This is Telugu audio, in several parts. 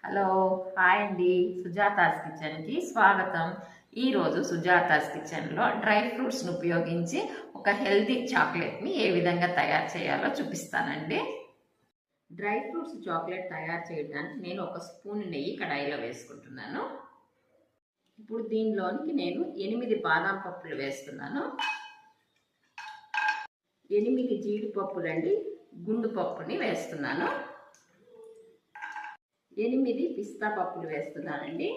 హలో హాయ్ అండి, సుజాతాస్ కిచెన్కి స్వాగతం. ఈరోజు సుజాతాస్ కిచెన్లో డ్రై ఫ్రూట్స్ని ఉపయోగించి ఒక హెల్తీ చాక్లెట్ని ఏ విధంగా తయారు చేయాలో చూపిస్తానండి. డ్రై ఫ్రూట్స్ చాక్లెట్ తయారు చేయడానికి నేను ఒక స్పూన్ నెయ్యి కడాయిలో వేసుకుంటున్నాను. ఇప్పుడు దీనిలోనికి నేను 8 బాదం పప్పులు వేస్తున్నాను, 8 జీడిపప్పులండి గుండు పప్పుని వేస్తున్నాను, 8 పిస్తా పప్పులు వేస్తున్నానండి,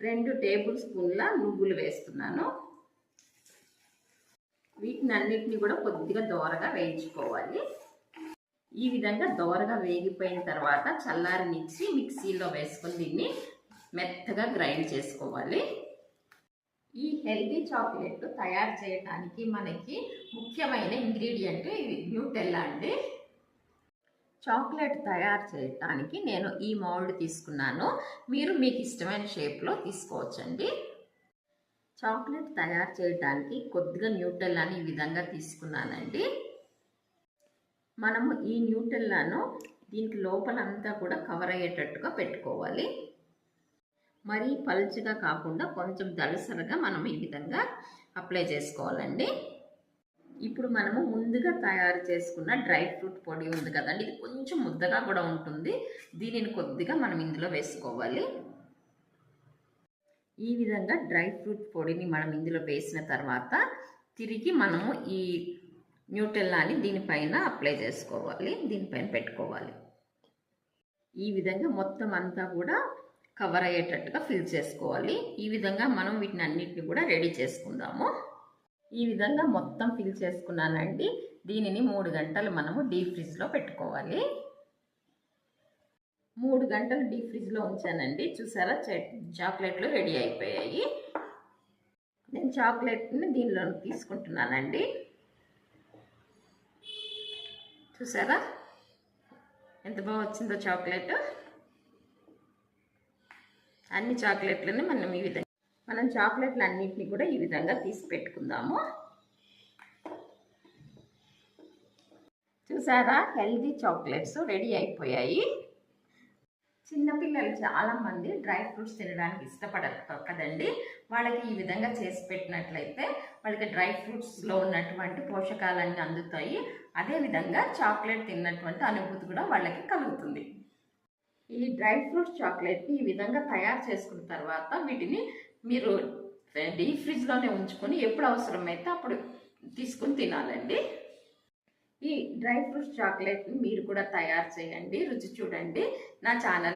2 టేబుల్ స్పూన్ల నువ్వులు వేస్తున్నాను. వీటిని అన్నిటిని కూడా కొద్దిగా దోరగా వేయించుకోవాలి. ఈ విధంగా దోరగా వేగిపోయిన తర్వాత చల్లారనిచ్చి మిక్సీలో వేసుకొని దీన్ని మెత్తగా గ్రైండ్ చేసుకోవాలి. ఈ హెల్తీ చాక్లెట్ తయారు చేయడానికి మనకి ముఖ్యమైన ఇంగ్రీడియంట్ న్యూటెల్లా అండి. చాక్లెట్ తయారు చేయడానికి నేను ఈ మౌల్డ్ తీసుకున్నాను, మీరు మీకు ఇష్టమైన షేప్లో తీసుకోవచ్చండి. చాక్లెట్ తయారు చేయడానికి కొద్దిగా న్యూటెల్లాని ఈ విధంగా తీసుకున్నానండి. మనము ఈ న్యూటెల్లాను దీనికి లోపలంతా కూడా కవర్ అయ్యేటట్టుగా పెట్టుకోవాలి. మరీ పలుచగా కాకుండా కొంచెం దళసరగా మనం ఈ విధంగా అప్లై చేసుకోవాలండి. ఇప్పుడు మనము ముందుగా తయారు చేసుకున్న డ్రై ఫ్రూట్ పొడి ఉంది కదండి, ఇది కొంచెం ముద్దగా కూడా ఉంటుంది. దీనిని కొద్దిగా మనం ఇందులో వేసుకోవాలి. ఈ విధంగా డ్రై ఫ్రూట్ పొడిని మనం ఇందులో వేసిన తర్వాత తిరిగి మనము ఈ న్యూటెల్లాని దీనిపైన అప్లై చేసుకోవాలి, దీనిపైన పెట్టుకోవాలి. ఈ విధంగా మొత్తం అంతా కూడా కవర్ అయ్యేటట్టుగా ఫిల్ చేసుకోవాలి. ఈ విధంగా మనం వీటిని అన్నిటిని కూడా రెడీ చేసుకుందాము. ఈ విధంగా మొత్తం ఫిల్ చేసుకున్నానండి. దీనిని 3 గంటలు మనము డీప్ ఫ్రిడ్జ్లో పెట్టుకోవాలి. 3 గంటలు డీప్ ఫ్రిడ్జ్లో ఉంచానండి. చూసారా, చాక్లెట్లు రెడీ అయిపోయాయి. నేను చాక్లెట్ని దీనిలో తీసుకుంటున్నానండి. చూసారా ఎంత బాగా వచ్చిందో చాక్లెట్. అన్ని చాక్లెట్లని మనం చాక్లెట్లు అన్నింటినీ కూడా ఈ విధంగా తీసి పెట్టుకుందాము. చూసారా, హెల్తీ చాక్లెట్స్ రెడీ అయిపోయాయి. చిన్నపిల్లలు చాలామంది డ్రై ఫ్రూట్స్ తినడానికి ఇష్టపడరు కదండి. వాళ్ళకి ఈ విధంగా చేసి పెట్టినట్లయితే వాళ్ళకి డ్రై ఫ్రూట్స్లో ఉన్నటువంటి పోషకాలన్నీ అందుతాయి. అదేవిధంగా చాక్లెట్ తిన్నటువంటి అనుభూతి కూడా వాళ్ళకి కలుగుతుంది. ఈ డ్రై ఫ్రూట్స్ చాక్లెట్ని ఈ విధంగా తయారు చేసుకున్న తర్వాత వీటిని మీరు డీప్ ఫ్రిడ్జ్లోనే ఉంచుకొని ఎప్పుడు అవసరమైతే అప్పుడు తీసుకుని తినాలండి. ఈ డ్రై ఫ్రూట్స్ చాక్లెట్ని మీరు కూడా తయారు చేయండి, రుచి చూడండి. నా ఛానల్